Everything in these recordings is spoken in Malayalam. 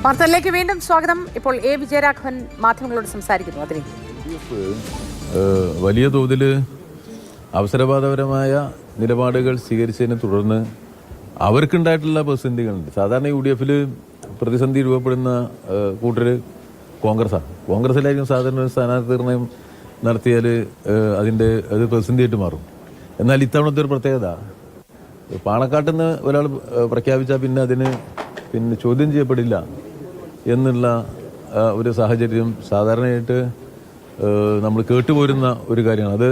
വാർത്തകളിലേക്ക് വീണ്ടും സ്വാഗതം. ഇപ്പോൾ എ വിജയരാഘവൻ മാധ്യമങ്ങളോട് സംസാരിക്കുന്നു. അതിലേക്ക് വലിയ തോതിൽ അവസരവാദപരമായ നിലപാടുകൾ സ്വീകരിച്ചതിനെ തുടർന്ന് അവർക്കുണ്ടായിട്ടുള്ള പ്രതിസന്ധികളുണ്ട്. സാധാരണ UDF പ്രതിസന്ധി രൂപപ്പെടുന്ന കൂട്ടർ കോൺഗ്രസിലായിരിക്കും സാധാരണ ഒരു സ്ഥാനാർത്ഥി നിർണയം നടത്തിയാൽ അത് പ്രതിസന്ധിയായിട്ട് മാറും. എന്നാൽ ഇത്തവണത്തെ ഒരു പ്രത്യേകത, പാണക്കാട്ടിൽ നിന്ന് ഒരാൾ പ്രഖ്യാപിച്ചാൽ പിന്നെ ചോദ്യം ചെയ്യപ്പെടില്ല എന്നുള്ള ഒരു സാഹചര്യം സാധാരണയായിട്ട് നമ്മൾ കേട്ടുപോരുന്ന ഒരു കാര്യമാണ്. അത്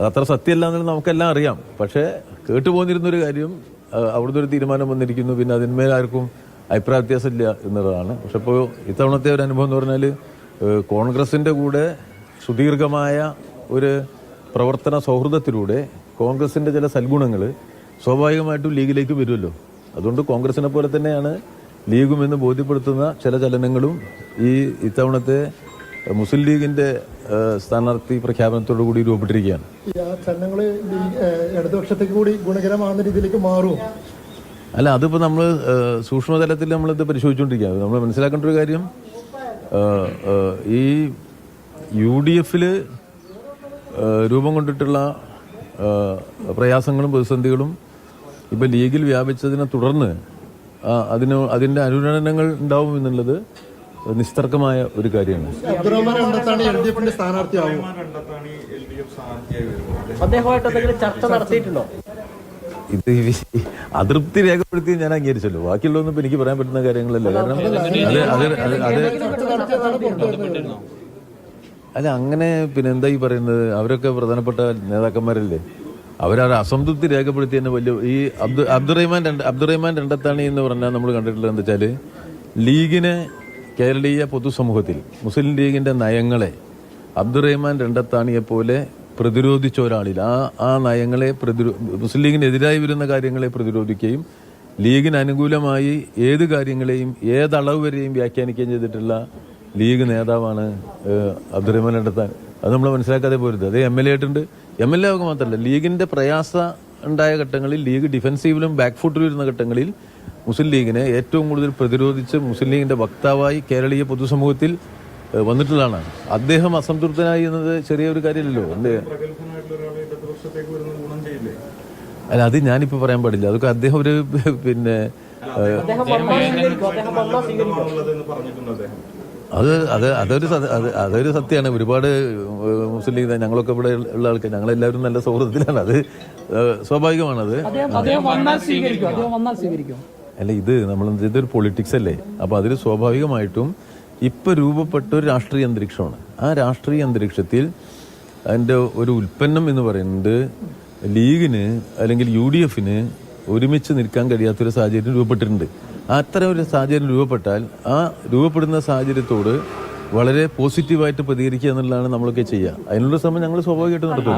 അത്ര സത്യമല്ല എന്നുള്ളത് നമുക്കെല്ലാം അറിയാം. പക്ഷേ കേട്ടുപോന്നിരുന്നൊരു കാര്യം അവിടുത്തെ ഒരു തീരുമാനം വന്നിരിക്കുന്നു, പിന്നെ അതിന്മേൽ ആർക്കും അഭിപ്രായ വ്യത്യാസമില്ല എന്നുള്ളതാണ്. പക്ഷെ ഇപ്പോൾ ഇത്തവണത്തെ ഒരു അനുഭവം എന്ന് പറഞ്ഞാൽ കോൺഗ്രസിൻ്റെ കൂടെ സുദീർഘമായ ഒരു പ്രവർത്തന സൗഹൃദത്തിലൂടെ കോൺഗ്രസിൻ്റെ ചില സൽഗുണങ്ങൾ സ്വാഭാവികമായിട്ടും ലീഗിലേക്ക് വരുമല്ലോ. അതുകൊണ്ട് കോൺഗ്രസിനെ പോലെ തന്നെയാണ് ലീഗും എന്ന് ബോധ്യപ്പെടുത്തുന്ന ചില ചലനങ്ങളും ഇത്തവണത്തെ മുസ്ലിം ലീഗിന്റെ സ്ഥാനാർത്ഥി പ്രഖ്യാപനത്തോടു കൂടി രൂപപ്പെട്ടിരിക്കുകയാണ്. ചലനങ്ങൾ ഇടതുപക്ഷത്തേക്ക് കൂടി ഗുണകരമാകുന്ന രീതിയിലേക്ക് മാറും. അല്ല, അതിപ്പോൾ നമ്മൾ സൂക്ഷ്മതലത്തിൽ നമ്മളിത് പരിശോധിച്ചുകൊണ്ടിരിക്കുകയാണ്. നമ്മൾ മനസ്സിലാക്കേണ്ട ഒരു കാര്യം, ഈ UDF രൂപം കൊണ്ടിട്ടുള്ള പ്രയാസങ്ങളും പ്രതിസന്ധികളും ഇപ്പം ലീഗിൽ വ്യാപിച്ചതിനെ തുടർന്ന് അതിന്റെ അനുരണനങ്ങൾ ഉണ്ടാവും എന്നുള്ളത് നിസ്തർക്കമായ ഒരു കാര്യമാണ്. ഇത് അതൃപ്തി രേഖപ്പെടുത്തി ഞാൻ അംഗീകരിച്ചല്ലോ. ബാക്കിയുള്ളതൊന്നും ഇപ്പൊ എനിക്ക് പറയാൻ പറ്റുന്ന കാര്യങ്ങളല്ല. കാരണം അല്ല, അങ്ങനെ പിന്നെ എന്താ ഈ പറയുന്നത്, അവരൊക്കെ പ്രധാനപ്പെട്ട നേതാക്കന്മാരല്ലേ. അവരത് അസംതൃപ്തി രേഖപ്പെടുത്തി തന്നെ വലിയ ഈ അബ്ദുറഹ്മാൻ രണ്ടത്താണി എന്ന് പറഞ്ഞാൽ നമ്മൾ കണ്ടിട്ടുള്ളത് എന്താ വെച്ചാൽ, ലീഗിനെ കേരളീയ പൊതുസമൂഹത്തിൽ മുസ്ലിം ലീഗിന്റെ നയങ്ങളെ അബ്ദുറഹ്മാൻ രണ്ടത്താണിയെ പോലെ പ്രതിരോധിച്ച ഒരാളിൽ ആ നയങ്ങളെ മുസ്ലിം ലീഗിനെതിരായി വരുന്ന കാര്യങ്ങളെ പ്രതിരോധിക്കുകയും ലീഗിന് അനുകൂലമായി ഏത് കാര്യങ്ങളെയും ഏതളവ് വരെയും വ്യാഖ്യാനിക്കുകയും ചെയ്തിട്ടുള്ള ലീഗ് നേതാവാണ് അബ്ദുറഹ്മാൻ രണ്ടത്താൻ. അത് നമ്മൾ മനസ്സിലാക്കാതെ പോരുത്. അത് MLA ആയിട്ടുണ്ട്. MLA ആവുക മാത്രമല്ല, ലീഗിന്റെ പ്രയാസ ഉണ്ടായ ഘട്ടങ്ങളിൽ, ലീഗ് ഡിഫൻസീവിലും ബാക്ക് ഫുട്ടിലും ഇരുന്ന ഘട്ടങ്ങളിൽ മുസ്ലിം ലീഗിനെ ഏറ്റവും കൂടുതൽ പ്രതിരോധിച്ച് മുസ്ലിം ലീഗിന്റെ വക്താവായി കേരളീയ പൊതുസമൂഹത്തിൽ വന്നിട്ടുള്ളതാണ്. അദ്ദേഹം അസംതൃപ്തനായി എന്നത് ചെറിയൊരു കാര്യമല്ലല്ലോ. അല്ല, അത് ഞാനിപ്പോ പറയാൻ പാടില്ല. അതൊക്കെ അദ്ദേഹം ഒരു പിന്നെ അതൊരു സത്യമാണ്. ഒരുപാട് മുസ്ലിം ലീഗ് ഞങ്ങളൊക്കെ ഇവിടെ ഉള്ള ആൾക്കാർ ഞങ്ങളെല്ലാവരും നല്ല സൗഹൃദത്തിലാണ്. അത് സ്വാഭാവികമാണത്. അല്ല, ഇതൊരു പൊളിറ്റിക്സ് അല്ലേ. അപ്പൊ അതിൽ സ്വാഭാവികമായിട്ടും ഇപ്പൊ രൂപപ്പെട്ട ഒരു രാഷ്ട്രീയ അന്തരീക്ഷമാണ്. ആ രാഷ്ട്രീയ അന്തരീക്ഷത്തിൽ അതിന്റെ ഒരു ഉൽപ്പന്നം എന്ന് പറയുന്നത് ലീഗിന് അല്ലെങ്കിൽ UDF ഒരുമിച്ച് നിൽക്കാൻ കഴിയാത്തൊരു സാഹചര്യം രൂപപ്പെട്ടിട്ടുണ്ട്. അത്തരം ഒരു സാഹചര്യം രൂപപ്പെട്ടാൽ ആ രൂപപ്പെടുന്ന സാഹചര്യത്തോട് വളരെ പോസിറ്റീവായിട്ട് പ്രതികരിക്കുക എന്നുള്ളതാണ് നമ്മളൊക്കെ ചെയ്യുക. അതിനുള്ള ശ്രമം ഞങ്ങൾ സ്വാഭാവികമായിട്ട് നടത്തും.